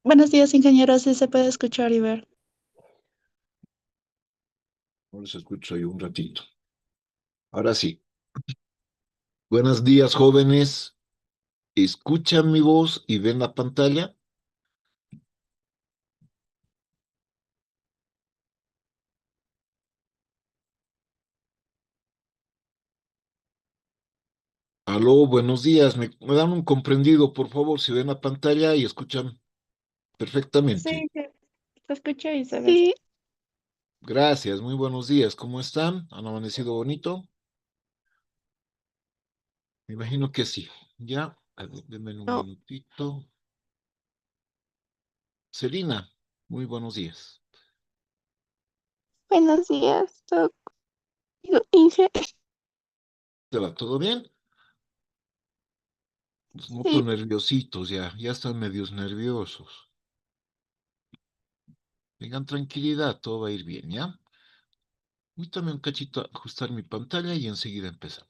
Buenos días, ingeniero. Sí se puede escuchar y ver. No les escucho yo un ratito. Ahora sí. Buenos días, jóvenes. ¿Escuchan mi voz y ven la pantalla? Aló, buenos días. ¿Me dan un comprendido, por favor, si ven la pantalla y escuchan perfectamente? Sí, se escucha y se ve. Sí, Gracias, muy buenos días. ¿Cómo están? ¿Han amanecido bonito? Me imagino que sí. Ya, a ver, denme un no, minutito. Celina, muy buenos días. buenos días, Inge. ¿Te va todo bien? Los noto Sí, nerviositos ya están medios nerviosos. Tengan tranquilidad, todo va a ir bien, ¿ya? Permítame un cachito ajustar mi pantalla y enseguida empezamos.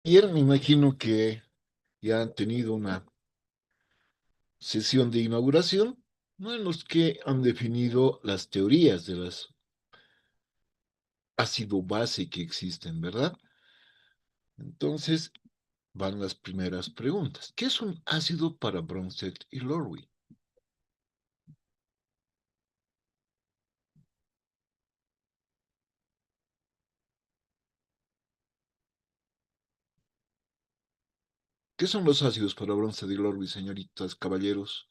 Ayer me imagino que ya han tenido una sesión de inauguración, ¿no? En los que han definido las teorías de las ácido base que existen, ¿verdad? Entonces van las primeras preguntas. ¿Qué es un ácido para Bronsted y Lowry? ¿Qué son los ácidos para Bronsted y Lowry, señoritas, caballeros?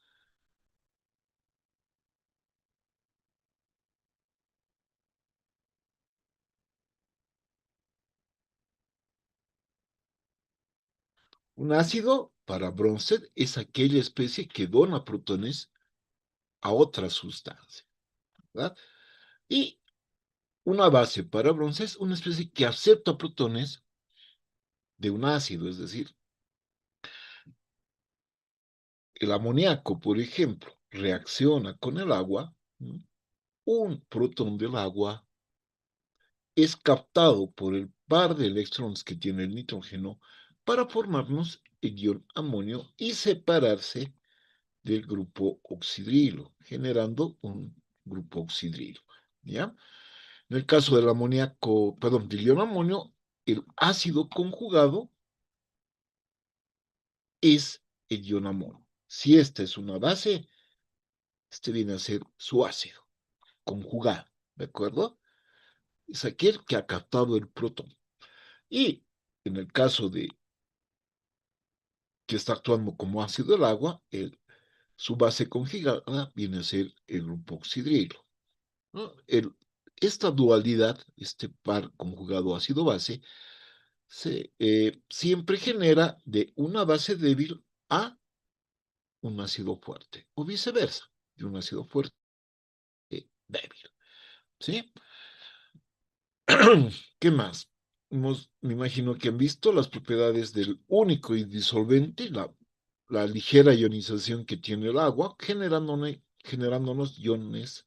Un ácido para Bronsted es aquella especie que dona protones a otra sustancia, ¿verdad? Y una base para bronce es una especie que acepta protones de un ácido, es decir, el amoníaco, por ejemplo, reacciona con el agua, ¿no? Un protón del agua es captado por el par de electrones que tiene el nitrógeno para formarnos el ion amonio y separarse del grupo oxidrilo, generando un grupo oxidrilo, ¿ya? En el caso del amoníaco, perdón, del ion amonio, el ácido conjugado es el ion amonio. Si esta es una base, este viene a ser su ácido conjugado, ¿de acuerdo? Es aquel que ha captado el protón. Y en el caso de que está actuando como ácido el agua, su base conjugada viene a ser el grupo oxidrilo, ¿no? Esta dualidad, este par conjugado ácido-base, siempre genera de una base débil a un ácido fuerte, o viceversa, de un ácido fuerte débil, ¿sí? ¿Qué más? Me imagino que han visto las propiedades del único y disolvente, la ligera ionización que tiene el agua, generándonos iones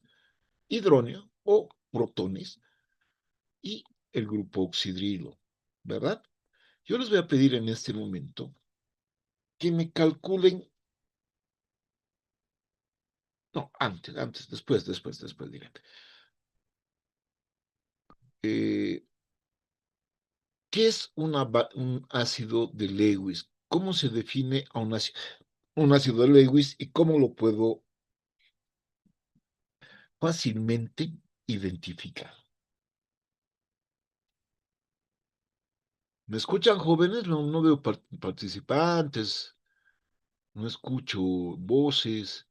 hidróneo o protones y el grupo oxidrilo, ¿verdad? Yo les voy a pedir en este momento que me calculen, no, después, diré. Eh, ¿Qué es un ácido de Lewis? ¿Cómo se define a un ácido de Lewis y cómo lo puedo fácilmente identificar? ¿Me escuchan, jóvenes? No, no veo participantes, no escucho voces.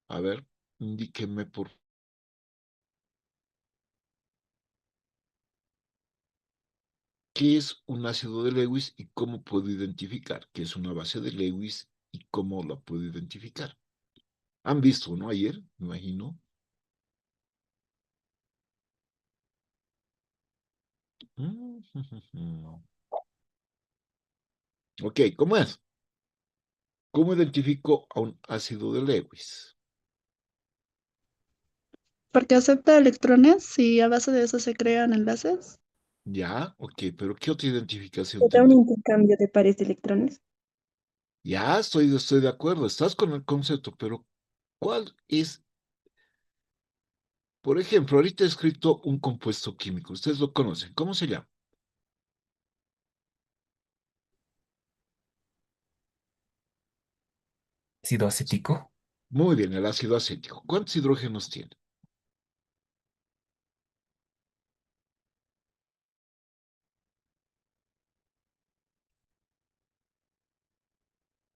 A ver, indíquenme por qué es un ácido de Lewis y cómo puedo identificar qué es una base de Lewis y cómo la puedo identificar. ¿Han visto, no? Ayer, me imagino. Ok, ¿cómo es? ¿Cómo identifico a un ácido de Lewis? Porque acepta electrones y a base de eso se crean enlaces. Ya, ok, pero ¿qué otra identificación ¿Se da un tendré? intercambio de pares de electrones? Ya, estoy de acuerdo, estás con el concepto, pero ¿cuál es? Por ejemplo, ahorita he escrito un compuesto químico, ustedes lo conocen, ¿cómo se llama? Ácido acético. Muy bien, el ácido acético. ¿Cuántos hidrógenos tiene?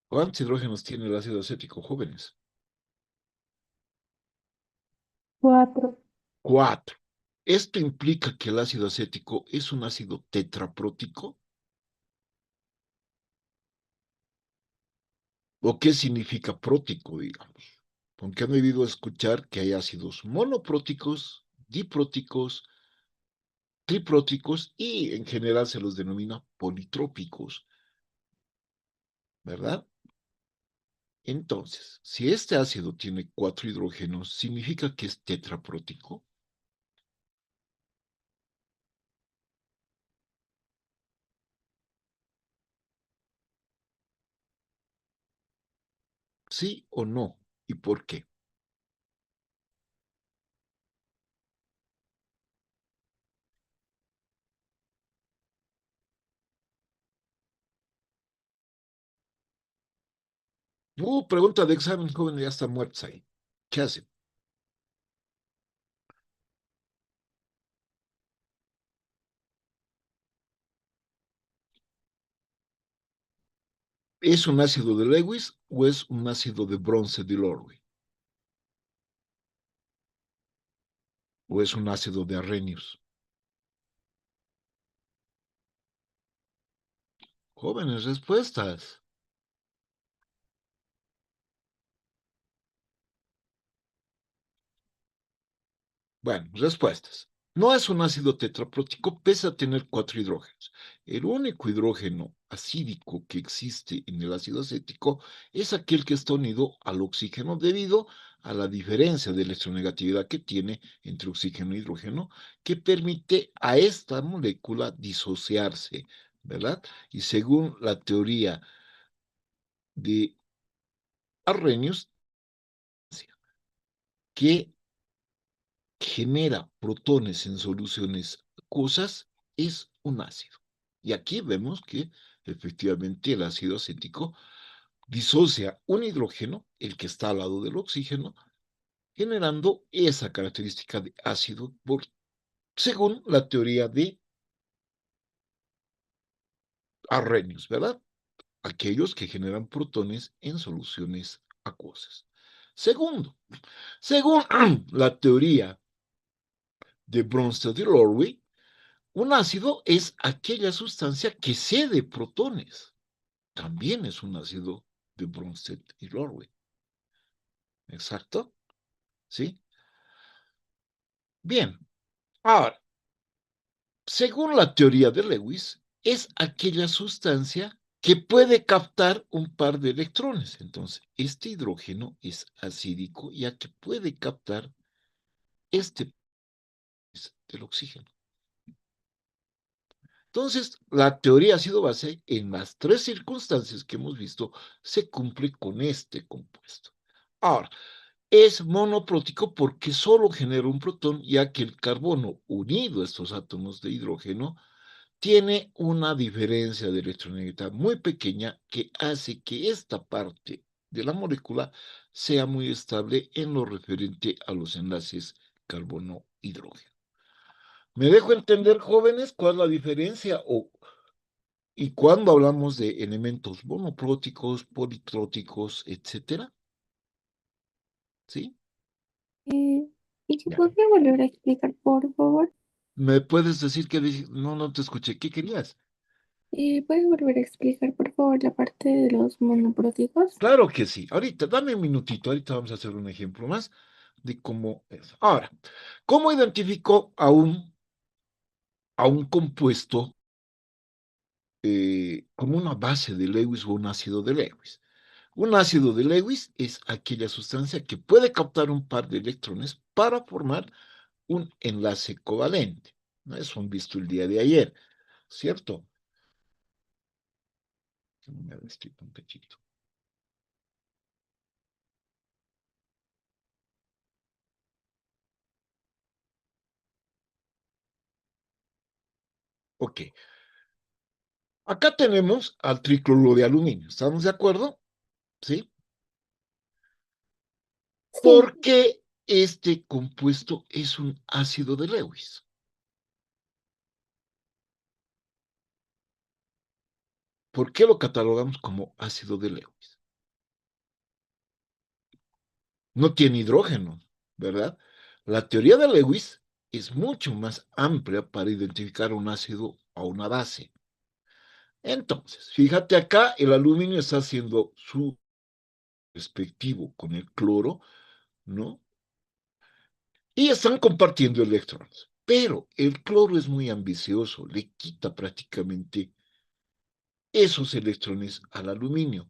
¿Cuántos hidrógenos tiene el ácido acético, jóvenes? 4. Cuatro. ¿Esto implica que el ácido acético es un ácido tetraprótico? ¿O qué significa prótico, digamos? Porque han debido escuchar que hay ácidos monopróticos, dipróticos, tripróticos y en general se los denomina politrópicos, ¿verdad? Entonces, si este ácido tiene cuatro hidrógenos, ¿significa que es tetraprótico? ¿Sí o no? ¿Y por qué? Pregunta de examen, joven, ya está muerta ahí. ¿Qué hace? ¿Es un ácido de Lewis o es un ácido de bronce de Lorway? ¿O es un ácido de Arrhenius? Jóvenes, respuestas. Bueno, respuestas. No es un ácido tetraprótico, pese a tener cuatro hidrógenos. El único hidrógeno acídico que existe en el ácido acético es aquel que está unido al oxígeno debido a la diferencia de electronegatividad que tiene entre oxígeno e hidrógeno, que permite a esta molécula disociarse, ¿verdad? Y según la teoría de Arrhenius, que genera protones en soluciones acuosas es un ácido. Y aquí vemos que efectivamente el ácido acético disocia un hidrógeno, el que está al lado del oxígeno, generando esa característica de ácido según la teoría de Arrhenius, ¿verdad? Aquellos que generan protones en soluciones acuosas. Segundo, según la teoría de Bronsted y Lorway, un ácido es aquella sustancia que cede protones. También es un ácido de Bronsted y Lorway. ¿Exacto? ¿Sí? Bien. Ahora, según la teoría de Lewis, es aquella sustancia que puede captar un par de electrones. Entonces, este hidrógeno es acídico ya que puede captar este del oxígeno. Entonces, la teoría ha sido base en las tres circunstancias que hemos visto, se cumple con este compuesto. Ahora, es monoprótico porque solo genera un protón, ya que el carbono unido a estos átomos de hidrógeno tiene una diferencia de electronegatividad muy pequeña que hace que esta parte de la molécula sea muy estable en lo referente a los enlaces carbono-hidrógeno. ¿Me dejo entender, jóvenes, cuál es la diferencia? Y cuando hablamos de elementos monopróticos, politróticos, etcétera, ¿sí? Eh, ¿Y si Ya. podría volver a explicar, por favor? ¿Me puedes decir que no, no te escuché? ¿Qué querías? ¿Puedes volver a explicar, por favor, la parte de los monopróticos? Claro que sí. Ahorita, dame un minutito. Ahorita vamos a hacer un ejemplo más de cómo es. Ahora, ¿cómo identifico a un compuesto como una base de Lewis o un ácido de Lewis? Un ácido de Lewis es aquella sustancia que puede captar un par de electrones para formar un enlace covalente. ¿No? Eso han visto el día de ayer, ¿cierto? Me destripo un cachito. Ok. Acá tenemos al tricloruro de aluminio. ¿Estamos de acuerdo? ¿Sí? Sí. ¿Por qué este compuesto es un ácido de Lewis? ¿Por qué lo catalogamos como ácido de Lewis? No tiene hidrógeno, ¿verdad? La teoría de Lewis es mucho más amplia para identificar un ácido o una base. Entonces, fíjate acá, el aluminio está haciendo su respectivo con el cloro, ¿no? Y están compartiendo electrones. Pero el cloro es muy ambicioso, le quita prácticamente esos electrones al aluminio.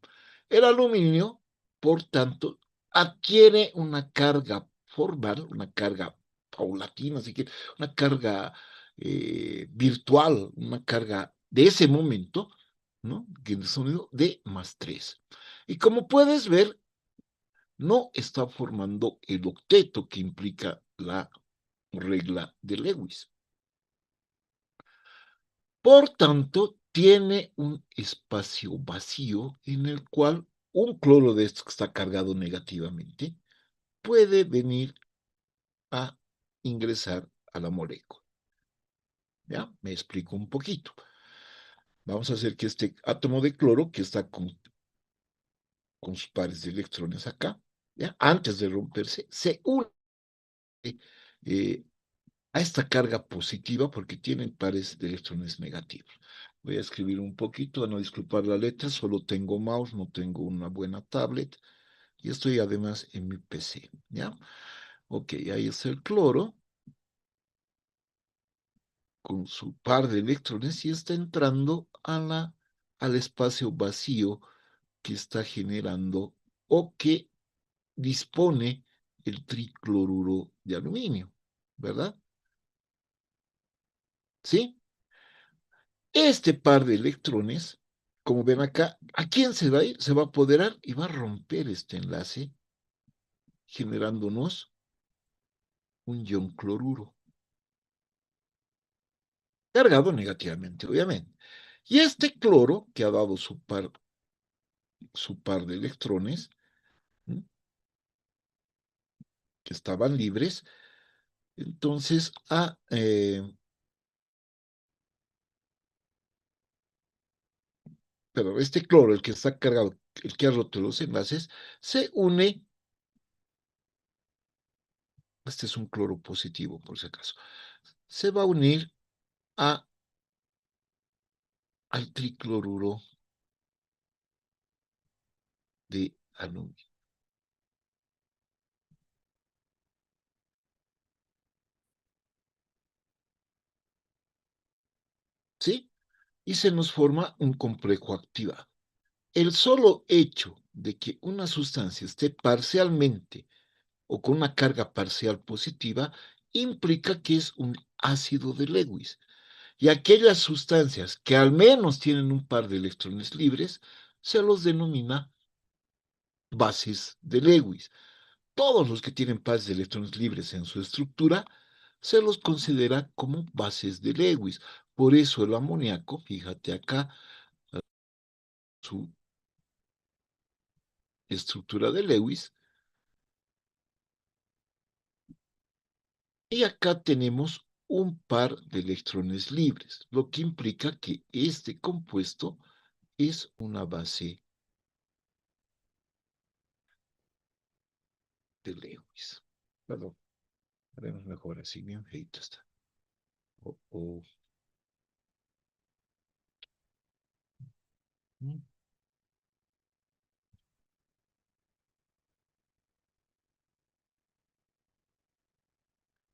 El aluminio, por tanto, adquiere una carga formal, una carga paulatina, así que una carga virtual, una carga de ese momento, ¿no? Que el sonido de +3. Y como puedes ver, no está formando el octeto que implica la regla de Lewis. Por tanto, tiene un espacio vacío en el cual un cloro de estos que está cargado negativamente puede venir a ingresar a la molécula. ¿Ya? Me explico un poquito. Vamos a hacer que este átomo de cloro, que está con sus pares de electrones acá, ¿ya? Antes de romperse, se une eh, a esta carga positiva porque tienen pares de electrones negativos. Voy a escribir un poquito, a no disculpar la letra, solo tengo mouse, no tengo una buena tablet y estoy además en mi PC, ¿ya? Ok, ahí está el cloro con su par de electrones y está entrando al espacio vacío que está generando o que dispone el tricloruro de aluminio, ¿verdad? ¿Sí? Este par de electrones, como ven acá, ¿a quién se va a ir? Se va a apoderar y va a romper este enlace, generándonos un ion cloruro, cargado negativamente, obviamente. Y este cloro, que ha dado su par de electrones, ¿m? Que estaban libres, entonces pero este cloro, el que está cargado, el que ha roto los enlaces, se une, este es un cloro positivo por si acaso, se va a unir a, al tricloruro de aluminio. ¿Sí? Y se nos forma un complejo activado. El solo hecho de que una sustancia esté parcialmente o con una carga parcial positiva implica que es un ácido de Lewis. Y aquellas sustancias que al menos tienen un par de electrones libres se los denomina bases de Lewis. Todos los que tienen pares de electrones libres en su estructura se los considera como bases de Lewis. Por eso el amoníaco, fíjate acá, su estructura de Lewis, y acá tenemos un par de electrones libres, lo que implica que este compuesto es una base de Lewis. Perdón, haremos mejor así, bien feito está. Oh, oh.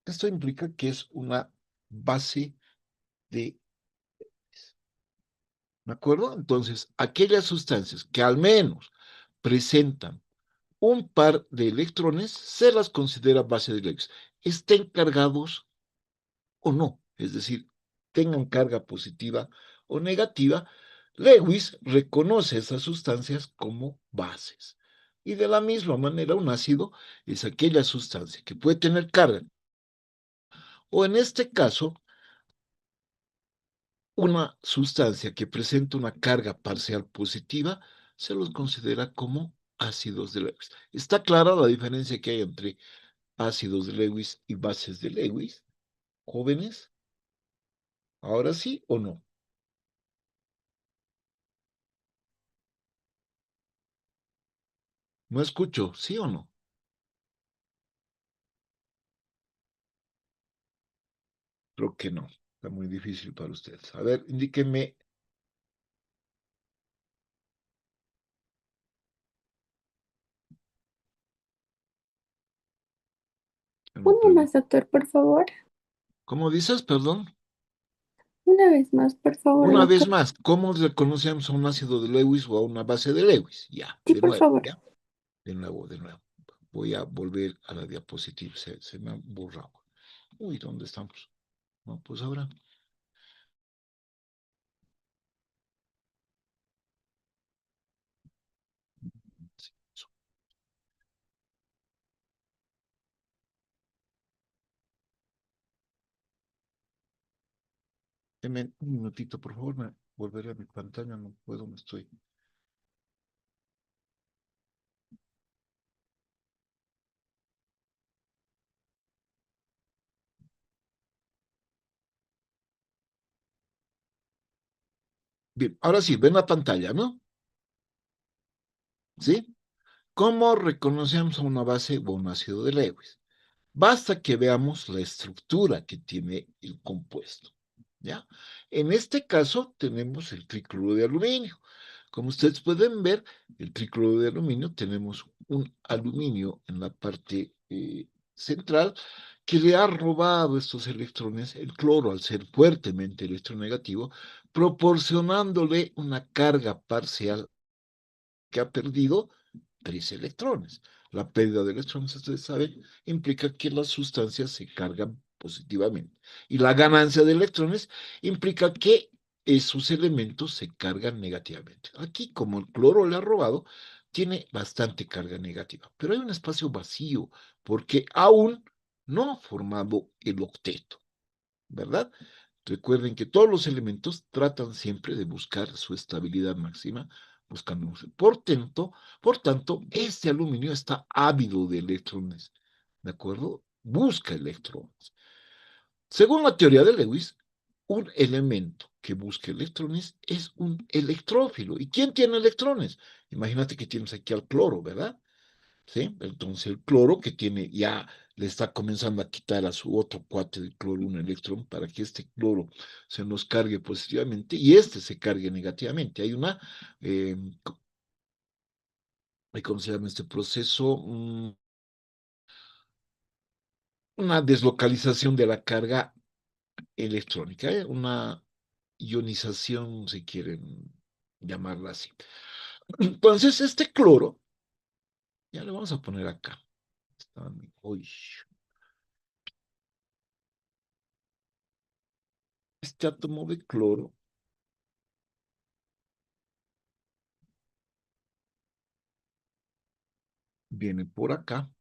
Esto implica que es una base de, ¿de acuerdo? Entonces, aquellas sustancias que al menos presentan un par de electrones se las considera base de Lewis, estén cargados o no, es decir, tengan carga positiva o negativa. Lewis reconoce esas sustancias como bases. Y de la misma manera, un ácido es aquella sustancia que puede tener carga, o en este caso, una sustancia que presenta una carga parcial positiva, se los considera como ácidos de Lewis. ¿Está clara la diferencia que hay entre ácidos de Lewis y bases de Lewis? Jóvenes, ¿ahora sí o no? No escucho, ¿sí o no? Creo que no. Está muy difícil para ustedes. A ver, indíquenme. Uno más, doctor, por favor. ¿Cómo dices, perdón? Una vez más, por favor, Una vez doctor. más, ¿cómo reconocemos a un ácido de Lewis o a una base de Lewis? Ya, Sí, de por nuevo, favor. ya. De nuevo, de nuevo. Voy a volver a la diapositiva. Se me ha borrado. Uy, ¿dónde estamos? No, pues ahora. Sí, eso. Deme un minutito, por favor. Me volveré a mi pantalla. No puedo, me estoy. Bien, ahora sí, ven la pantalla, ¿no? ¿Sí? ¿Cómo reconocemos a una base o un ácido de Lewis? Basta que veamos la estructura que tiene el compuesto. ¿Ya? En este caso tenemos el tricloro de aluminio. Como ustedes pueden ver, el tricloro de aluminio tenemos un aluminio en la parte central que le ha robado estos electrones, el cloro al ser fuertemente electronegativo, proporcionándole una carga parcial que ha perdido 3 electrones. La pérdida de electrones, ustedes saben, implica que las sustancias se cargan positivamente. Y la ganancia de electrones implica que esos elementos se cargan negativamente. Aquí, como el cloro le ha robado, tiene bastante carga negativa. Pero hay un espacio vacío porque aún no ha formado el octeto, ¿verdad? Recuerden que todos los elementos tratan siempre de buscar su estabilidad máxima, buscando. Por tanto, este aluminio está ávido de electrones, ¿de acuerdo? Busca electrones. Según la teoría de Lewis, un elemento que busca electrones es un electrófilo. ¿Y quién tiene electrones? Imagínate que tienes aquí al cloro, ¿verdad? ¿Sí? Entonces el cloro que tiene ya le está comenzando a quitar a su otro cuate de cloro un electrón para que este cloro se nos cargue positivamente y este se cargue negativamente. Hay una, eh, ¿cómo se llama este proceso? Una deslocalización de la carga electrónica, una ionización, si quieren llamarla así. Entonces, este cloro, ya le vamos a poner acá. Uy, este átomo de cloro viene por acá.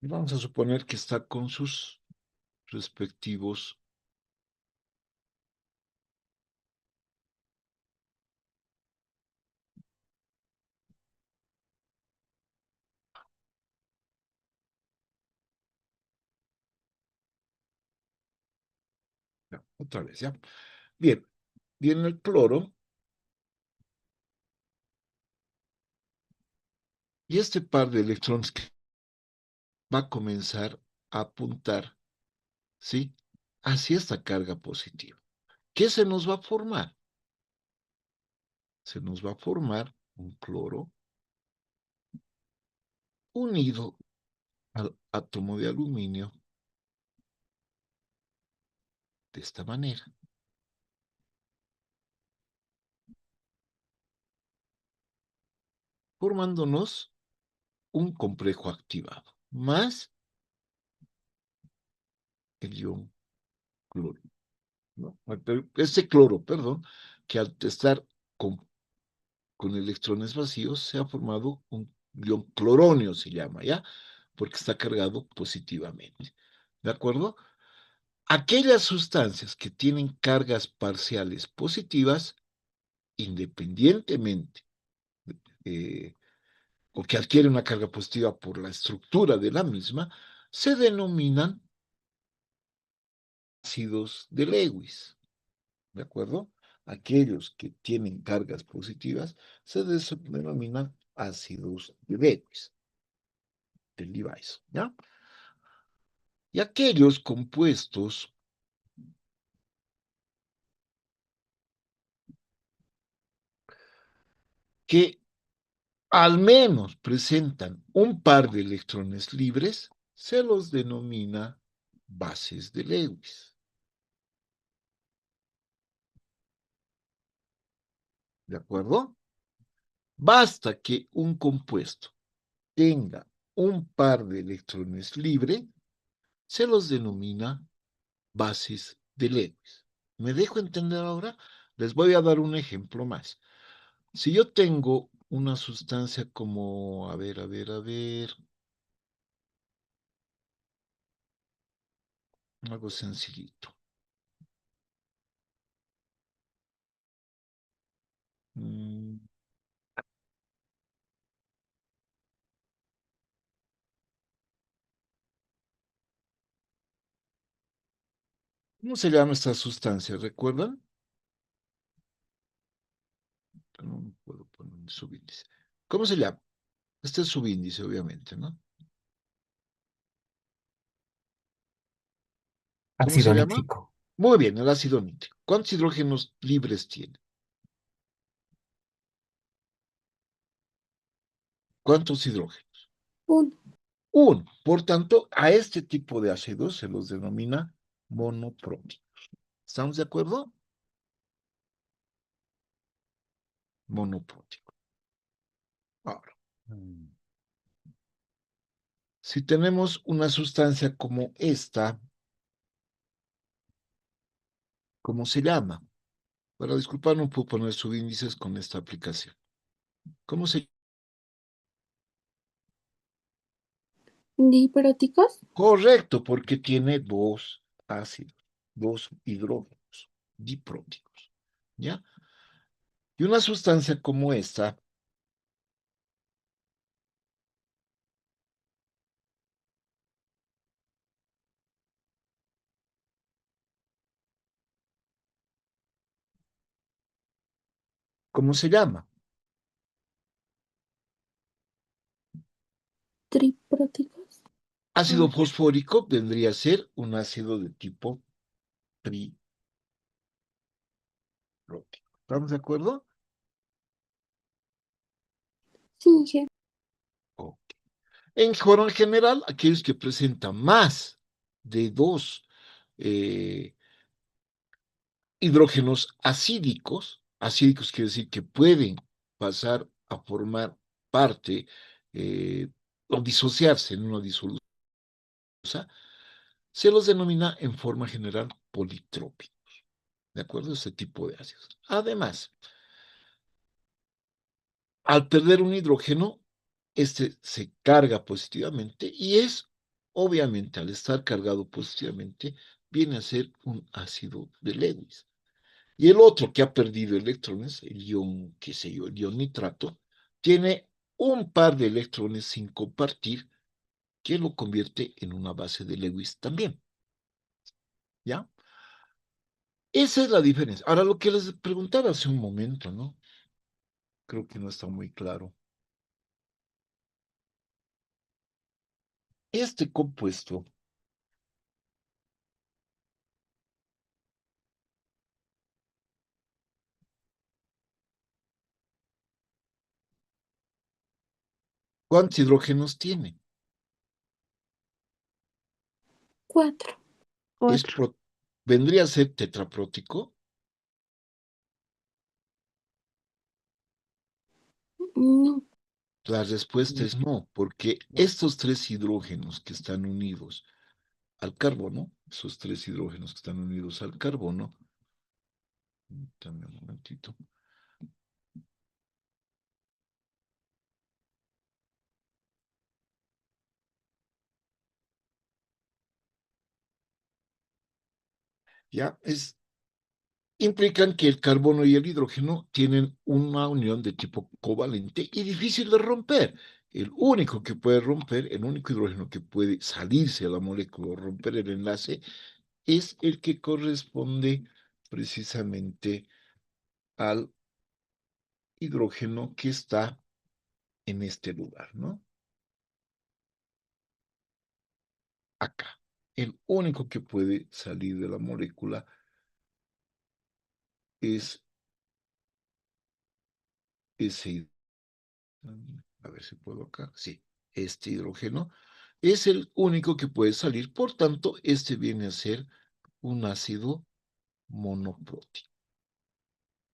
Vamos a suponer que está con sus respectivos Ya, otra vez, ¿ya? Bien, viene el cloro. Y este par de electrones que va a comenzar a apuntar, ¿sí? Hacia esta carga positiva. ¿Qué se nos va a formar? Se nos va a formar un cloro unido al átomo de aluminio de esta manera, formándonos un complejo activado, más el ion cloro, ¿no? Este cloro, perdón, que al estar con electrones vacíos se ha formado un ion cloronio, se llama, ¿ya? Porque está cargado positivamente. ¿De acuerdo? Aquellas sustancias que tienen cargas parciales positivas, independientemente, eh, o que adquieren una carga positiva por la estructura de la misma, se denominan ácidos de Lewis. ¿De acuerdo? Aquellos que tienen cargas positivas se denominan ácidos de Lewis, del Lewis, ¿ya? Y aquellos compuestos que al menos presentan un par de electrones libres, se los denomina bases de Lewis. ¿De acuerdo? Basta que un compuesto tenga un par de electrones libres, se los denomina bases de Lewis. ¿Me dejo entender ahora? Les voy a dar un ejemplo más. Si yo tengo una sustancia como, algo sencillito. Mm, ¿Cómo se llama esta sustancia? ¿Recuerdan? No puedo poner un subíndice. ¿Cómo se llama? Este es subíndice, obviamente, ¿no? ¿Cómo se Ácido llama? nítrico. Muy bien, el ácido nítrico. ¿Cuántos hidrógenos libres tiene? ¿Cuántos hidrógenos? Uno. Uno. Por tanto, a este tipo de ácidos se los denomina monopróticos. ¿Estamos de acuerdo? Monoprótico. Ahora, si tenemos una sustancia como esta, ¿cómo se llama? Para disculpar, no puedo poner subíndices con esta aplicación. ¿Cómo se llama? Dipróticos. Correcto, porque tiene dos ácidos, dos hidrógenos dipróticos. ¿Ya? Y una sustancia como esta, ¿cómo se llama? Tripróticos. Ácido Ah, fosfórico vendría a ser un ácido de tipo triprótico. ¿Estamos de acuerdo? sí, G. Ok. En general, aquellos que presentan más de dos eh, hidrógenos acídicos quiere decir que pueden pasar a formar parte o disociarse en una disolución, se los denomina en forma general politrópicos. ¿De acuerdo? Este tipo de ácidos. Además, al perder un hidrógeno, este se carga positivamente y es, obviamente, al estar cargado positivamente, viene a ser un ácido de Lewis. Y el otro que ha perdido electrones, el ion, qué sé yo, el ion nitrato, tiene un par de electrones sin compartir que lo convierte en una base de Lewis también. ¿Ya? Esa es la diferencia. Ahora, lo que les preguntaba hace un momento, ¿no? Creo que no está muy claro. Este compuesto, ¿cuántos hidrógenos tiene? 4. Es 4. ¿Vendría a ser tetraprótico? No. La respuesta es no, porque estos tres hidrógenos que están unidos al carbono, esos tres hidrógenos que están unidos al carbono, dame un momentito, ya implican que el carbono y el hidrógeno tienen una unión de tipo covalente y difícil de romper. El único que puede romper, el único hidrógeno que puede salirse de la molécula o romper el enlace, es el que corresponde precisamente al hidrógeno que está en este lugar, ¿no? Acá. El único que puede salir de la molécula es ese, a ver si puedo acá, sí, este hidrógeno es el único que puede salir, por tanto, este viene a ser un ácido monoprótico,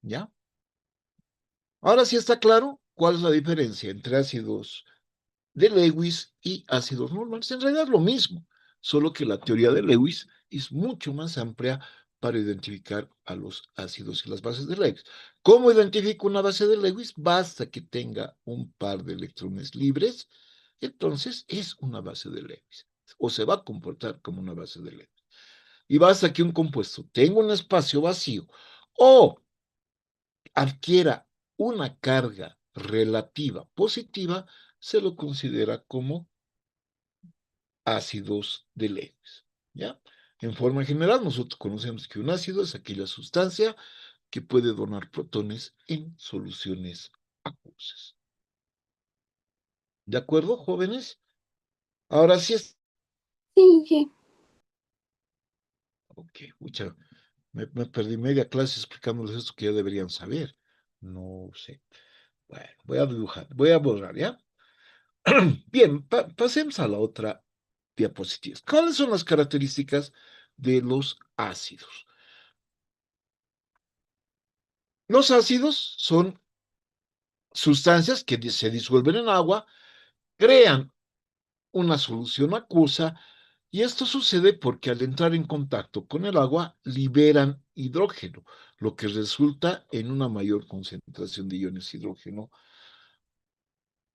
¿ya? Ahora sí está claro cuál es la diferencia entre ácidos de Lewis y ácidos normales. En realidad es lo mismo, solo que la teoría de Lewis es mucho más amplia para identificar a los ácidos y las bases de Lewis. ¿Cómo identifico una base de Lewis? Basta que tenga un par de electrones libres, entonces es una base de Lewis, o se va a comportar como una base de Lewis. Y basta que un compuesto tenga un espacio vacío o adquiera una carga relativa positiva, se lo considera como ácidos de Lewis, ¿ya? En forma general, nosotros conocemos que un ácido es aquella sustancia que puede donar protones en soluciones acuosas. ¿De acuerdo, jóvenes? Ahora sí es... Sí, sí. Ok, mucha, me perdí media clase explicándoles esto que ya deberían saber. No sé. Bueno, voy a dibujar, voy a borrar, ¿ya? Bien, pasemos a la otra diapositiva. ¿Cuáles son las características de los ácidos? Los ácidos son sustancias que se disuelven en agua, crean una solución acuosa y esto sucede porque al entrar en contacto con el agua liberan hidrógeno, lo que resulta en una mayor concentración de iones hidrógeno,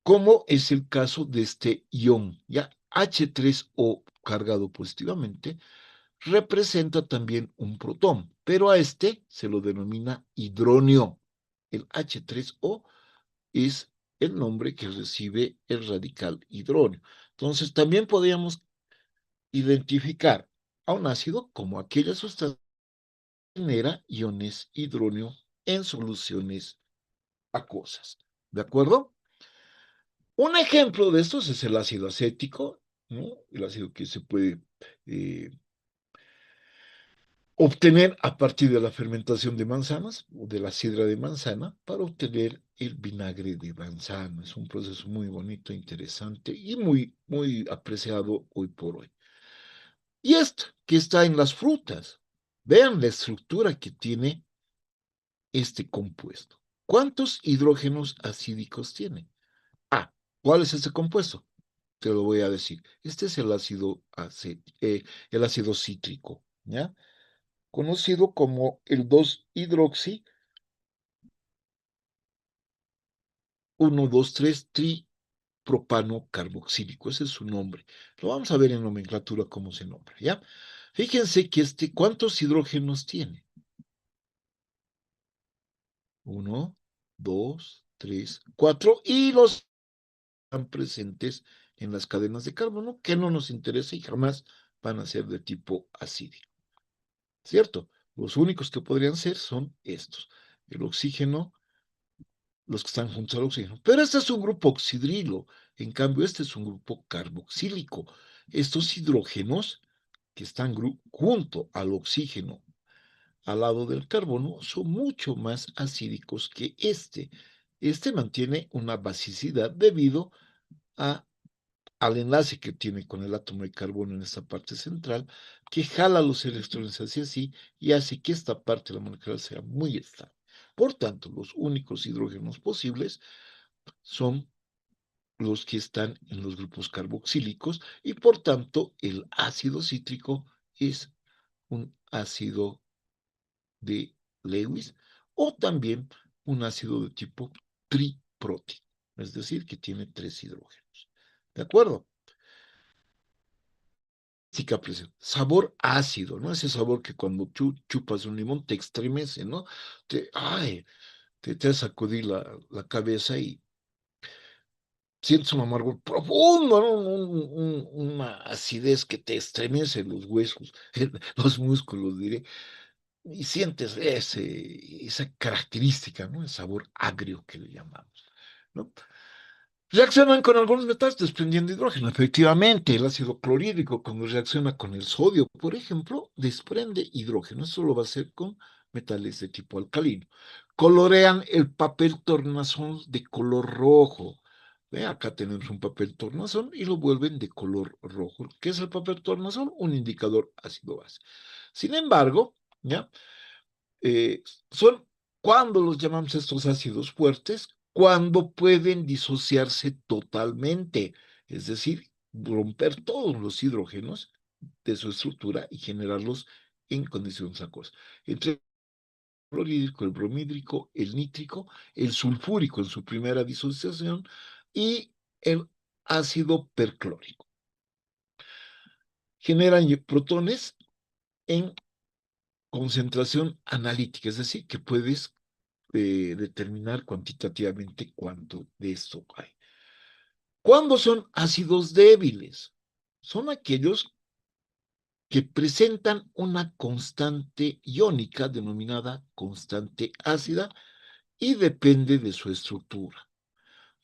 como es el caso de este ion, ya H3O cargado positivamente, representa también un protón, pero a este se lo denomina hidronio. El H3O es el nombre que recibe el radical hidróneo. Entonces, también podríamos identificar a un ácido como aquella sustancia que genera iones hidróneo en soluciones acuosas. ¿De acuerdo? Un ejemplo de estos es el ácido acético, ¿no? El ácido que se puede eh, obtener a partir de la fermentación de manzanas o de la sidra de manzana para obtener el vinagre de manzana. Es un proceso muy bonito, interesante y muy, muy apreciado hoy por hoy. Y esto que está en las frutas. Vean la estructura que tiene este compuesto. ¿Cuántos hidrógenos acídicos tiene? Ah, ¿cuál es este compuesto? Te lo voy a decir. Este es el ácido cítrico, ¿ya? Conocido como el 2-hidroxi 1,2,3 tripropano carboxílico. Ese es su nombre. Lo vamos a ver en nomenclatura cómo se nombra, ¿ya? Fíjense que ¿cuántos hidrógenos tiene? 1, 2, 3, 4 y los están presentes en las cadenas de carbono que no nos interesa y jamás van a ser de tipo acídico, ¿cierto? Los únicos que podrían ser son estos. El oxígeno, los que están juntos al oxígeno. Pero este es un grupo oxidrilo. En cambio, este es un grupo carboxílico. Estos hidrógenos que están junto al oxígeno al lado del carbono son mucho más acídicos que este. Este mantiene una basicidad debido a, al enlace que tiene con el átomo de carbono en esta parte central, que jala los electrones hacia sí y hace que esta parte de la molécula sea muy estable. Por tanto, los únicos hidrógenos posibles son los que están en los grupos carboxílicos y por tanto el ácido cítrico es un ácido de Lewis o también un ácido de tipo triprótico, es decir, que tiene 3 hidrógenos. ¿De acuerdo? Sí, presión. Sabor ácido, ¿no? Ese sabor que cuando tú chupas un limón te estremece, ¿no? Te hace sacudir la cabeza y sientes un amargor profundo, ¿no? Una acidez que te estremece los huesos, los músculos, diré. Y sientes esa característica, ¿no? El sabor agrio que le llamamos, ¿no? Reaccionan con algunos metales desprendiendo hidrógeno. Efectivamente, el ácido clorhídrico, cuando reacciona con el sodio, por ejemplo, desprende hidrógeno. Eso lo va a hacer con metales de tipo alcalino. Colorean el papel tornasol de color rojo. ¿Ve? Acá tenemos un papel tornasol y lo vuelven de color rojo. ¿Qué es el papel tornasol? Un indicador ácido-base. Sin embargo, ¿ya? eh, son cuando los llamamos estos ácidos fuertes, cuando pueden disociarse totalmente, es decir, romper todos los hidrógenos de su estructura y generarlos en condiciones acuosas. Entre el clorhídrico, el bromídrico, el nítrico, el sulfúrico en su primera disociación y el ácido perclórico. Generan protones en concentración analítica, es decir, que puedes determinar cuantitativamente cuánto de esto hay. ¿Cuándo son ácidos débiles? Son aquellos que presentan una constante iónica denominada constante ácida y depende de su estructura.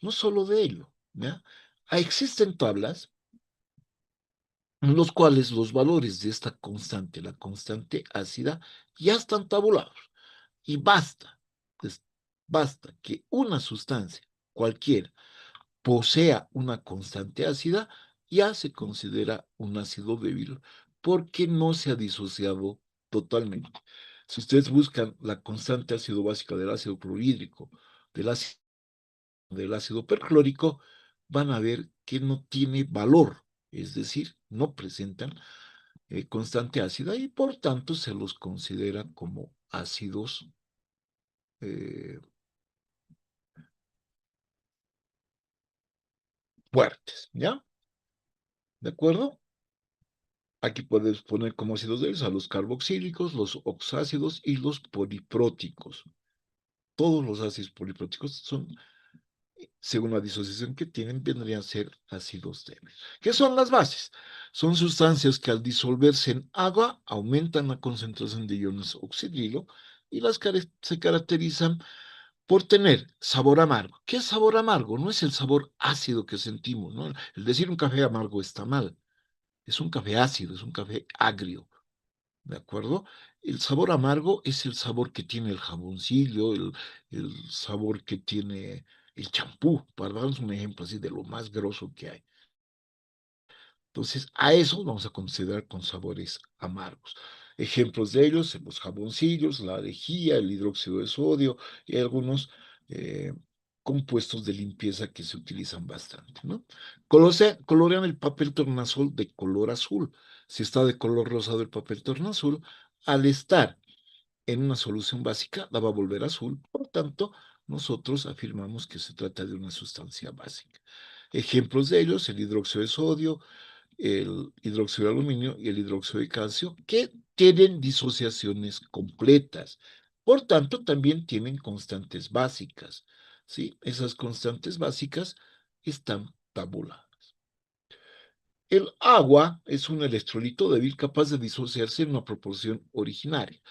No solo de ello, ¿ya? Existen tablas en los cuales los valores de esta constante, la constante ácida, ya están tabulados. Y basta, pues, basta que una sustancia cualquiera posea una constante ácida, ya se considera un ácido débil porque no se ha disociado totalmente. Si ustedes buscan la constante ácido básica del ácido clorhídrico, del ácido perclórico, van a ver que no tiene valor, es decir, no presentan constante ácida y por tanto se los considera como ácidos eh, fuertes, ¿ya? ¿De acuerdo? Aquí puedes poner como ácidos débiles a los carboxílicos, los oxácidos y los polipróticos. Todos los ácidos polipróticos son, según la disociación que tienen, vendrían a ser ácidos débiles. ¿Qué son las bases? Son sustancias que al disolverse en agua aumentan la concentración de iones oxidrilo y se caracterizan por tener sabor amargo. ¿Qué es sabor amargo? No es el sabor ácido que sentimos, ¿no? El decir un café amargo está mal. Es un café ácido, es un café agrio. ¿De acuerdo? El sabor amargo es el sabor que tiene el jaboncillo, el sabor que tiene el champú, para darnos un ejemplo así de lo más grosso que hay. Entonces, a eso vamos a considerar con sabores amargos. Ejemplos de ellos, los jaboncillos, la lejía, el hidróxido de sodio y algunos eh, compuestos de limpieza que se utilizan bastante, ¿no? Colorean el papel tornasol de color azul. Si está de color rosado el papel tornasol, al estar en una solución básica, la va a volver azul. Por tanto, nosotros afirmamos que se trata de una sustancia básica. Ejemplos de ellos, el hidróxido de sodio, el hidróxido de aluminio y el hidróxido de calcio, que tienen disociaciones completas. Por tanto, también tienen constantes básicas. ¿Sí? Esas constantes básicas están tabuladas. El agua es un electrolito débil capaz de disociarse en una proporción originaria.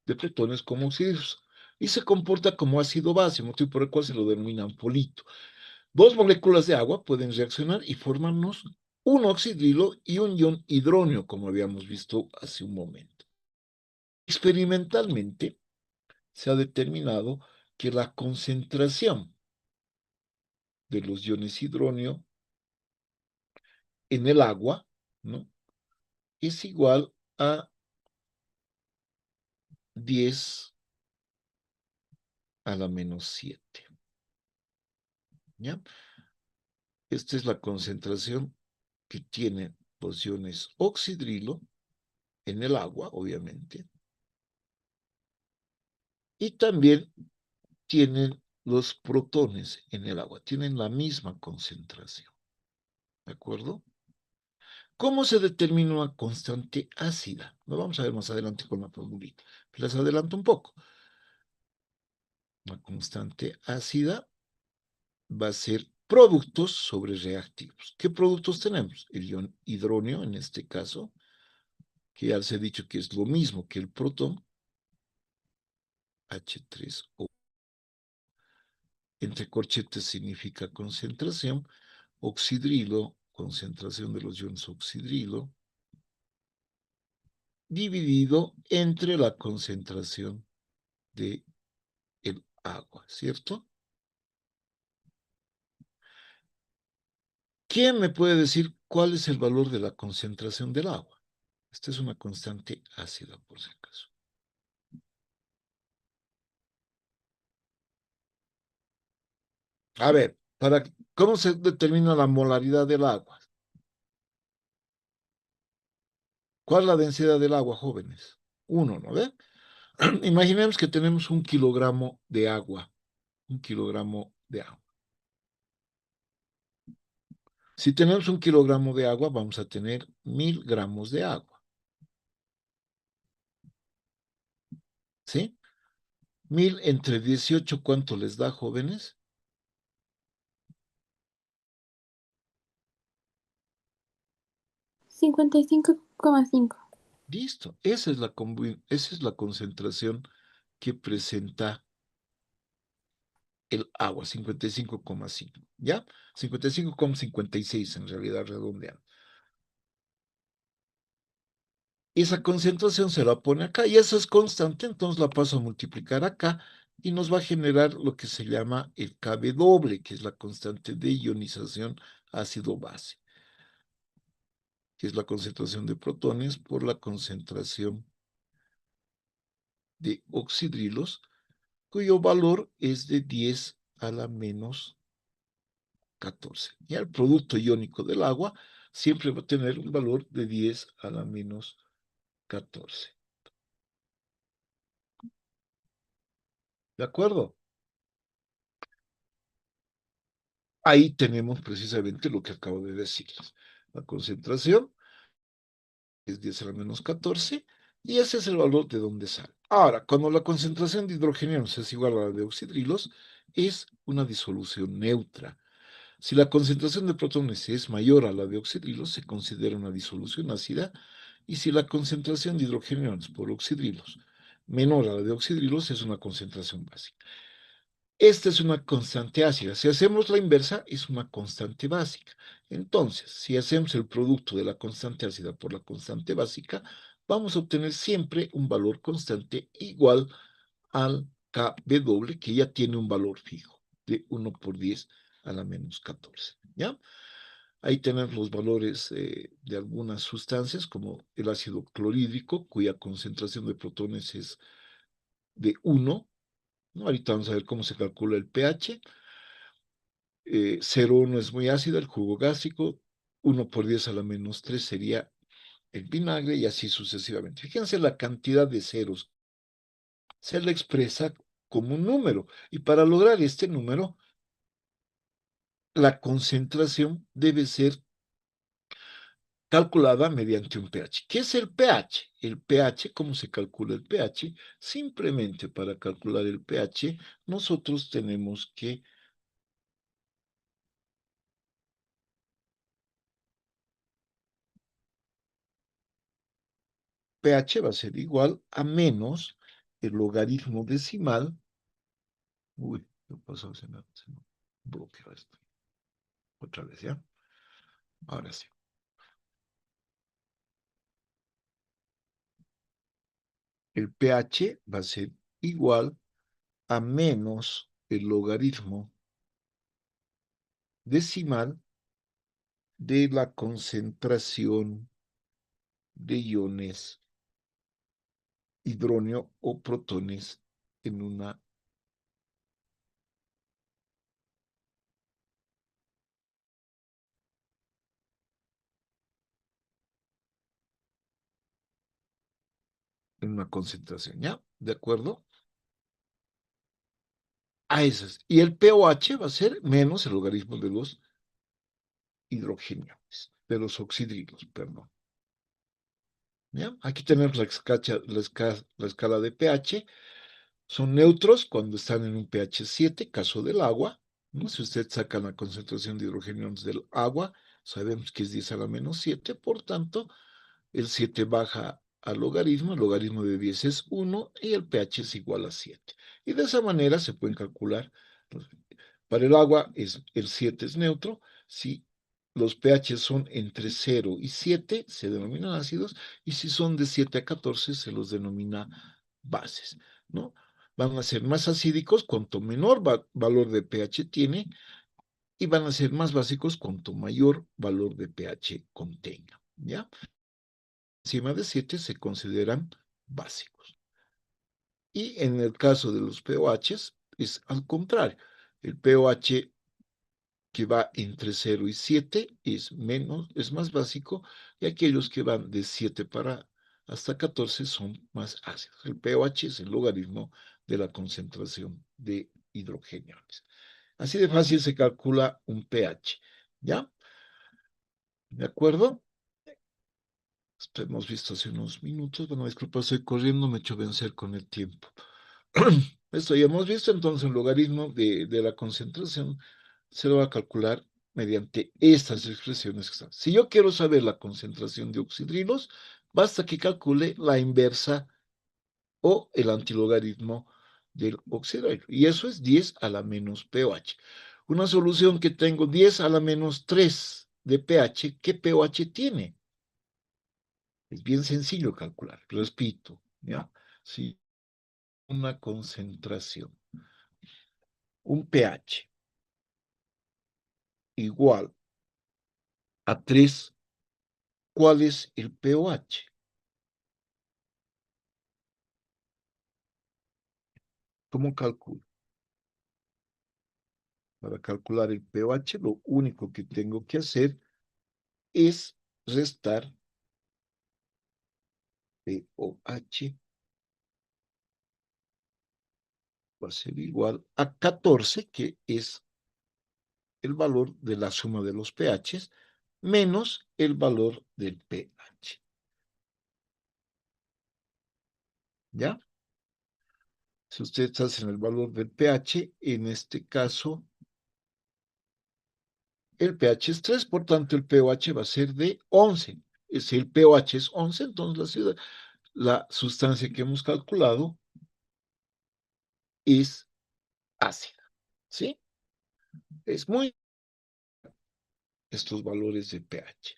de protones como oxígenos y se comporta como ácido base, motivo por el cual se lo denominan polito. Dos moléculas de agua pueden reaccionar y formarnos un oxidrilo y un ion hidróneo, como habíamos visto hace un momento. Experimentalmente se ha determinado que la concentración de los iones hidróneo en el agua, ¿no?, es igual a 10 a la menos 7. ¿Ya? Esta es la concentración que tienen los iones oxidrilo en el agua, obviamente, y también tienen los protones en el agua, tienen la misma concentración. ¿De acuerdo? ¿Cómo se determina una constante ácida? Lo vamos a ver más adelante con la formulita. Les adelanto un poco. Una constante ácida va a ser productos sobre reactivos. ¿Qué productos tenemos? El ion hidróneo, en este caso, que ya les he dicho que es lo mismo que el protón, H3O. Entre corchetes significa concentración, oxidrilo, concentración de los iones oxidrilo, dividido entre la concentración de el agua, ¿cierto? ¿Quién me puede decir cuál es el valor de la concentración del agua? Esta es una constante ácida, por si acaso. A ver, ¿cómo se determina la molaridad del agua? ¿Cuál es la densidad del agua, jóvenes? 1, ¿no ve? Imaginemos que tenemos 1 kilogramo de agua. 1 kilogramo de agua. Si tenemos 1 kilogramo de agua, vamos a tener 1000 gramos de agua. ¿Sí? 1000 entre 18, ¿cuánto les da, jóvenes? 55,5. Listo. Esa es la concentración que presenta el agua, 55,5. ¿Ya? 55,56 en realidad, redondeando. Esa concentración se la pone acá y eso es constante, entonces la paso a multiplicar acá y nos va a generar lo que se llama el Kb doble, que es la constante de ionización ácido-base, que es la concentración de protones por la concentración de oxidrilos, cuyo valor es de 10 a la menos 14. Y el producto iónico del agua siempre va a tener un valor de 10 a la menos 14. ¿De acuerdo? Ahí tenemos precisamente lo que acabo de decirles. La concentración es 10 a la menos 14 y ese es el valor de donde sale. Ahora, cuando la concentración de hidrogenados es igual a la de oxidrilos, es una disolución neutra. Si la concentración de protones es mayor a la de oxidrilos, se considera una disolución ácida, y si la concentración de hidrogenados por oxidrilos menor a la de oxidrilos, es una concentración básica. Esta es una constante ácida. Si hacemos la inversa, es una constante básica. Entonces, si hacemos el producto de la constante ácida por la constante básica, vamos a obtener siempre un valor constante igual al Kb doble, que ya tiene un valor fijo de 1 por 10 a la menos 14. ¿Ya? Ahí tenemos los valores de algunas sustancias, como el ácido clorhídrico, cuya concentración de protones es de 1. ¿No? Ahorita vamos a ver cómo se calcula el pH. 0,1 es muy ácido, el jugo gástrico. 1 por 10 a la menos 3 sería el vinagre y así sucesivamente. Fíjense la cantidad de ceros. Se le expresa como un número. Y para lograr este número, la concentración debe ser calculada mediante un pH. ¿Qué es el pH? El pH, ¿cómo se calcula el pH? Simplemente para calcular el pH, nosotros tenemos que pH va a ser igual a menos el logaritmo decimal. Uy, ¿qué pasó? Se me bloqueó esto. Otra vez, ¿ya? Ahora sí. El pH va a ser igual a menos el logaritmo decimal de la concentración de iones hidrógeno o protones en una concentración, ¿ya? ¿De acuerdo? A esas. Y el pOH va a ser menos el logaritmo de los hidrogeniones, de los oxidrilos, perdón. ¿Ya? Aquí tenemos la escala de pH. Son neutros cuando están en un pH 7, caso del agua, ¿no? Si usted saca la concentración de hidrogeniones del agua, sabemos que es 10 a la menos 7, por tanto, el 7 baja al logaritmo, el logaritmo de 10 es 1 y el pH es igual a 7. Y de esa manera se pueden calcular. Para el agua el 7 es neutro, si los pH son entre 0 y 7 se denominan ácidos, y si son de 7 a 14 se los denomina bases, ¿no? Van a ser más acídicos cuanto menor valor de pH tiene, y van a ser más básicos cuanto mayor valor de pH contenga, ¿ya? Encima de 7 se consideran básicos. Y en el caso de los pOHs es al contrario. El pOH que va entre 0 y 7 es más básico, y aquellos que van de 7 hasta 14 son más ácidos. El pOH es el logaritmo de la concentración de hidrogeniones. Así de fácil se calcula un pH, ¿ya? ¿De acuerdo? Esto hemos visto hace unos minutos. Bueno, disculpa, estoy corriendo, me he hecho vencer con el tiempo. Esto ya hemos visto, entonces el logaritmo de la concentración se lo va a calcular mediante estas expresiones que están. Si yo quiero saber la concentración de oxidrilos, basta que calcule la inversa o el antilogaritmo del oxidrilo. Y eso es 10 a la menos pOH. Una solución que tengo 10 a la menos 3 de pH, ¿qué pOH tiene? Es bien sencillo calcular. Repito, ¿ya? Si una concentración, un pH igual a 3, ¿cuál es el pOH? ¿Cómo calculo? Para calcular el pOH, lo único que tengo que hacer es restar pOH, va a ser igual a 14, que es el valor de la suma de los pHs, menos el valor del pH. ¿Ya? Si ustedes hacen el valor del pH, en este caso, el pH es 3, por tanto el pOH va a ser de 11. Si el pOH es 11, entonces la sustancia que hemos calculado es ácida, ¿sí? Es muy estos valores de pH.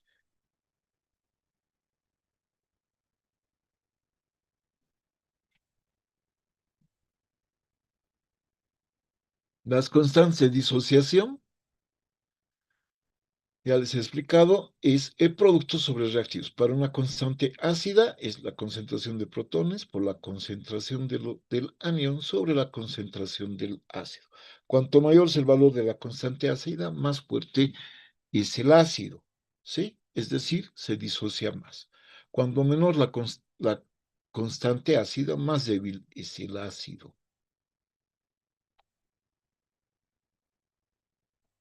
Las constantes de disociación, ya les he explicado, es el producto sobre reactivos. Para una constante ácida es la concentración de protones por la concentración del anión sobre la concentración del ácido. Cuanto mayor es el valor de la constante ácida, más fuerte es el ácido, ¿sí? Es decir, se disocia más. Cuando menor la constante ácida, más débil es el ácido.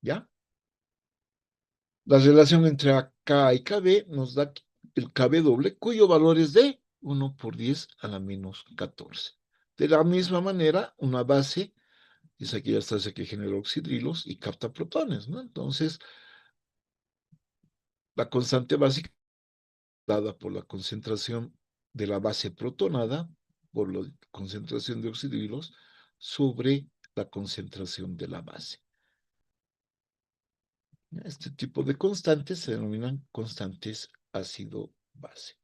¿Ya? La relación entre K y KB nos da el KB doble, cuyo valor es de 1 por 10 a la menos 14. De la misma manera, una base es aquella sustancia que genera oxidrilos y capta protones, ¿no? Entonces, la constante básica dada por la concentración de la base protonada por la concentración de oxidrilos sobre la concentración de la base. Este tipo de constantes se denominan constantes ácido-base.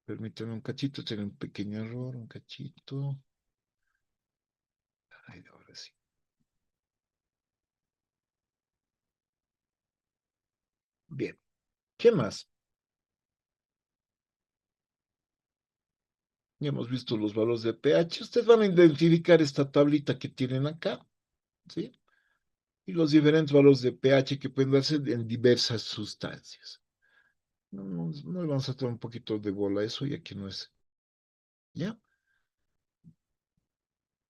Permítanme un cachito, tiene un pequeño error, un cachito. Ay, ahora sí. Bien, ¿qué más? Ya hemos visto los valores de pH. Ustedes van a identificar esta tablita que tienen acá, ¿sí? Y los diferentes valores de pH que pueden darse en diversas sustancias. No le vamos a tomar un poquito de bola a eso, ya que no es. ¿Ya?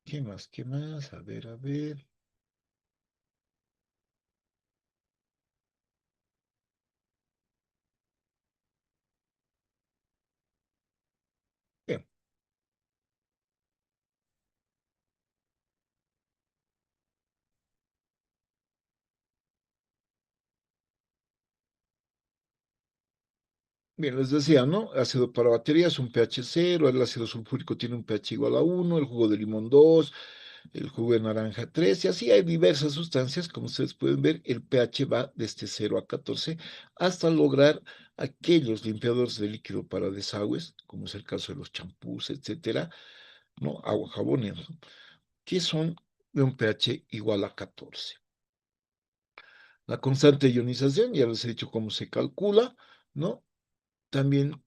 ¿Qué más? ¿Qué más? A ver, a ver. Bien. Bien, les decía, ¿no? Ácido para baterías, un pH 0, el ácido sulfúrico tiene un pH igual a 1, el jugo de limón 2, el jugo de naranja 3, y así hay diversas sustancias, como ustedes pueden ver, el pH va desde 0 a 14 hasta lograr aquellos limpiadores de líquido para desagües, como es el caso de los champús, etcétera, ¿no? Agua, jabón, ¿no? Que son de un pH igual a 14. La constante de ionización, ya les he dicho cómo se calcula, ¿no? También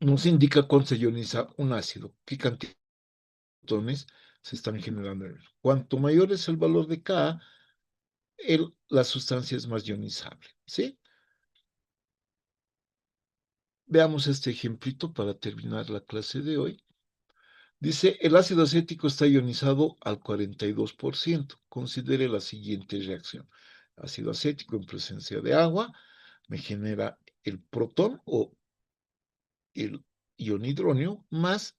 nos indica cuándo se ioniza un ácido, qué cantidad de protones se están generando en él. Cuanto mayor es el valor de Ka, la sustancia es más ionizable, ¿sí? Veamos este ejemplito para terminar la clase de hoy. Dice, el ácido acético está ionizado al 42%. Considere la siguiente reacción. Ácido acético en presencia de agua me genera el protón o el ion hidróneo más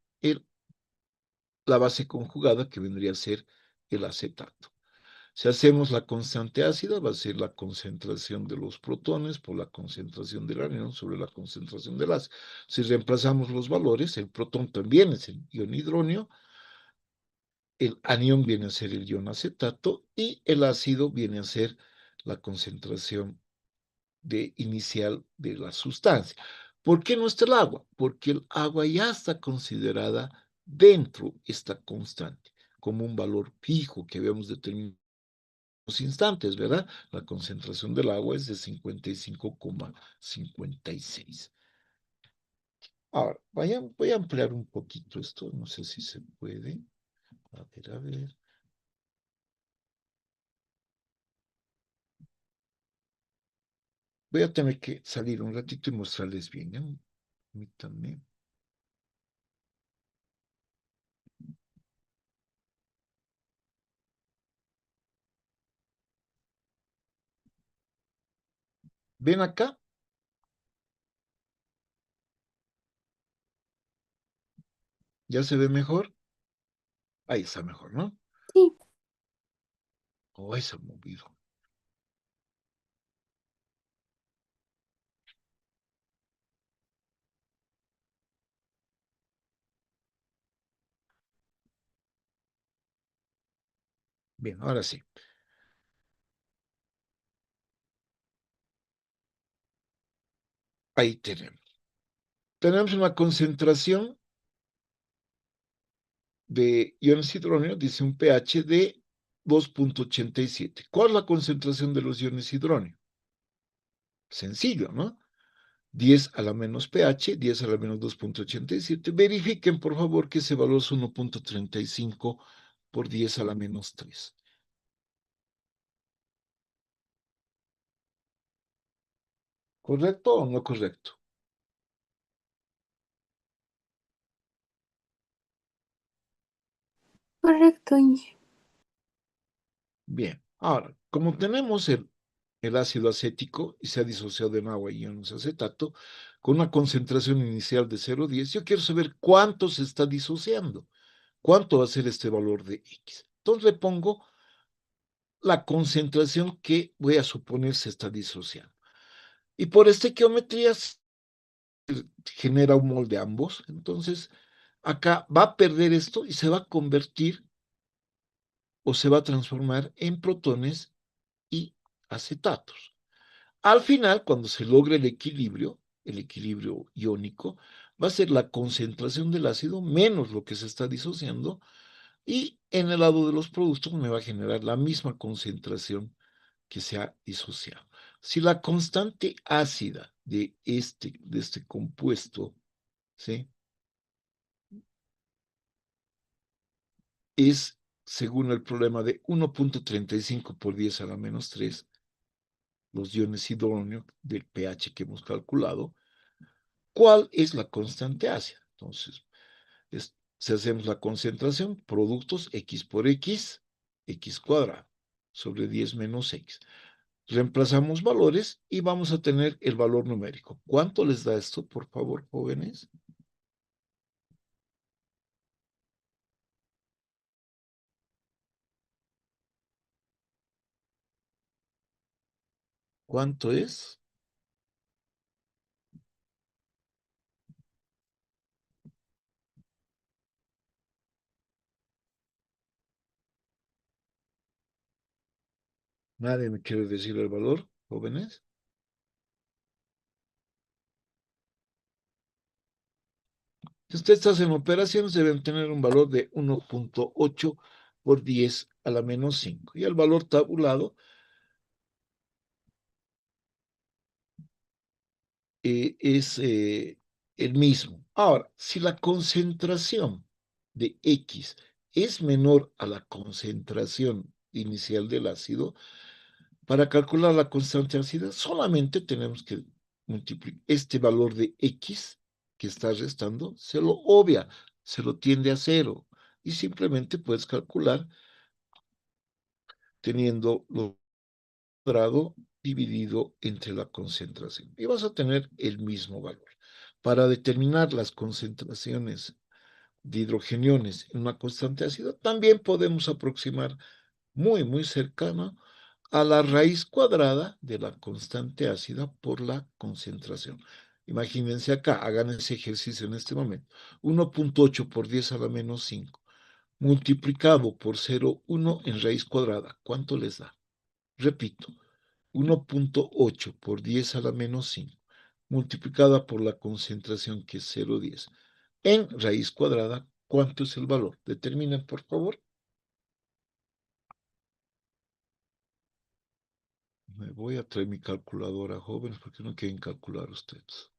la base conjugada que vendría a ser el acetato. Si hacemos la constante ácida, va a ser la concentración de los protones por la concentración del anión sobre la concentración del ácido. Si reemplazamos los valores, el protón también es el ion hidróneo, el anión viene a ser el ion acetato y el ácido viene a ser la concentración inicial de la sustancia. ¿Por qué no está el agua? Porque el agua ya está considerada dentro esta constante como un valor fijo que habíamos determinado instantes, ¿verdad? La concentración del agua es de 55,56. Ahora, voy a ampliar un poquito esto, no sé si se puede. A ver, a ver. Voy a tener que salir un ratito y mostrarles bien, ¿eh? Permítanme. ¿Ven acá? ¿Ya se ve mejor? Ahí está mejor, ¿no? Sí, Oh, ahí se ha movido. Bien, ahora sí. Ahí tenemos. Tenemos una concentración de iones hidrógeno, dice un pH de 2,87. ¿Cuál es la concentración de los iones hidrógeno? Sencillo, ¿no? 10 a la menos pH, 10 a la menos 2,87. Verifiquen, por favor, que ese valor es 1,35 por 10 a la menos 3. ¿Correcto o no correcto? correcto, Inge. Bien, ahora, como tenemos el ácido acético y se ha disociado en agua y iones acetato, con una concentración inicial de 0,10, yo quiero saber cuánto se está disociando, cuánto va a ser este valor de X. Entonces le pongo la concentración que voy a suponer se está disociando. Y por esta geometría genera un mol de ambos. Entonces, acá va a perder esto y se va a convertir o se va a transformar en protones y acetatos. Al final, cuando se logre el equilibrio iónico, va a ser la concentración del ácido menos lo que se está disociando y en el lado de los productos me va a generar la misma concentración que se ha disociado. Si la constante ácida de este compuesto, ¿sí?, es, según el problema, de 1.35 por 10 a la menos 3, los iones hidrógeno del pH que hemos calculado, ¿cuál es la constante ácida? Entonces, si hacemos la concentración, productos X por X, X cuadrado, sobre 10 menos X. Reemplazamos valores y vamos a tener el valor numérico. ¿Cuánto les da esto, por favor, jóvenes? ¿Cuánto es? Nadie me quiere decir el valor, jóvenes. Si ustedes hacen operaciones, deben tener un valor de 1.8 por 10 a la menos 5. Y el valor tabulado es el mismo. Ahora, si la concentración de X es menor a la concentración inicial del ácido, para calcular la constante ácida solamente tenemos que multiplicar este valor de X que está restando, se lo obvia, se lo tiende a cero y simplemente puedes calcular teniendo lo cuadrado dividido entre la concentración y vas a tener el mismo valor. Para determinar las concentraciones de hidrogeniones en una constante ácida, también podemos aproximar muy cercana a la raíz cuadrada de la constante ácida por la concentración. Imagínense acá, hagan ese ejercicio en este momento. 1.8 por 10 a la menos 5 multiplicado por 0,1 en raíz cuadrada. ¿Cuánto les da? Repito, 1.8 por 10 a la menos 5 multiplicada por la concentración que es 0,10 en raíz cuadrada. ¿Cuánto es el valor? Determinen, por favor. Me voy a traer mi calculadora, jóvenes, porque no quieren calcular ustedes.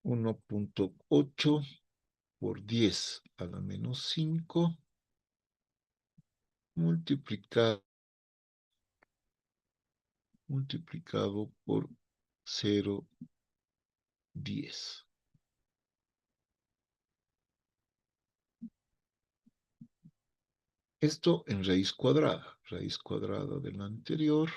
Uno punto ocho por 10 a la menos 5 multiplicado por 0,10. Esto en raíz cuadrada del anterior.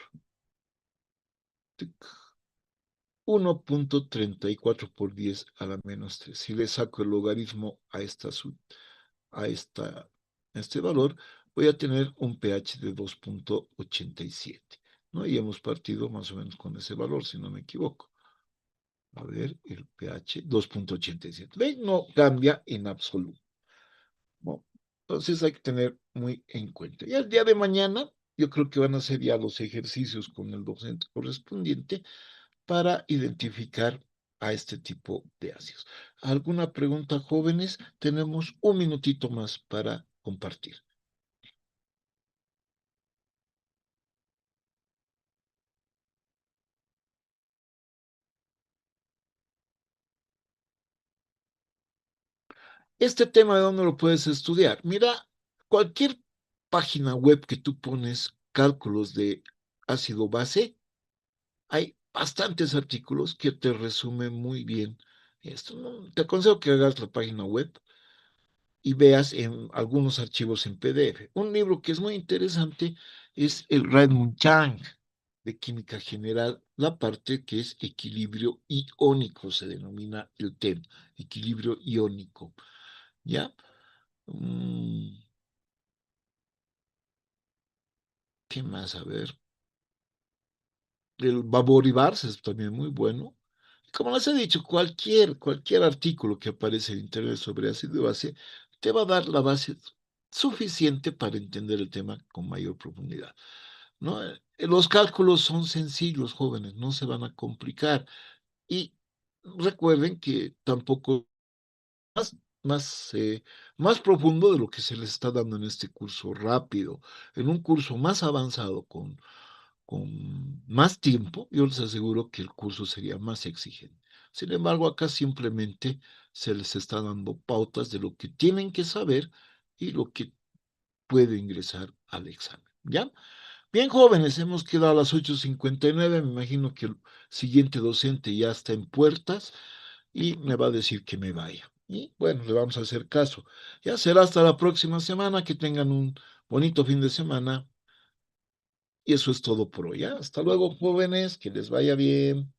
1.34 por 10 a la menos 3. Si le saco el logaritmo a este valor, voy a tener un pH de 2.87, ¿no? Y hemos partido más o menos con ese valor, si no me equivoco. A ver, el pH 2.87. ¿Ven? No cambia en absoluto. Bueno, entonces hay que tener muy en cuenta. Y el día de mañana, yo creo que van a ser ya los ejercicios con el docente correspondiente para identificar a este tipo de ácidos. ¿Alguna pregunta, jóvenes? Tenemos un minutito más para compartir. Este tema, ¿de dónde lo puedes estudiar? Mira, cualquier página web que tú pones cálculos de ácido base, hay bastantes artículos que te resumen muy bien esto, ¿no? Te aconsejo que hagas la página web y veas en algunos archivos en PDF. Un libro que es muy interesante es el Redmond Chang de Química General, la parte que es equilibrio iónico, se denomina el tema, equilibrio iónico. ¿Ya? ¿Qué más? A ver. El Baboribarse es también muy bueno. Como les he dicho, cualquier artículo que aparece en Internet sobre ácido base te va a dar la base suficiente para entender el tema con mayor profundidad. ¿No? Los cálculos son sencillos, jóvenes, no se van a complicar. Y recuerden que tampoco más, más profundo de lo que se les está dando en este curso rápido. En un curso más avanzado con más tiempo, yo les aseguro que el curso sería más exigente. Sin embargo, acá simplemente se les está dando pautas de lo que tienen que saber y lo que puede ingresar al examen. ¿Ya? Bien, jóvenes, hemos quedado a las 8:59. Me imagino que el siguiente docente ya está en puertas y me va a decir que me vaya. Y bueno, le vamos a hacer caso. Ya será hasta la próxima semana. Que tengan un bonito fin de semana. Y eso es todo por hoy. ¿Ya? Hasta luego, jóvenes. Que les vaya bien.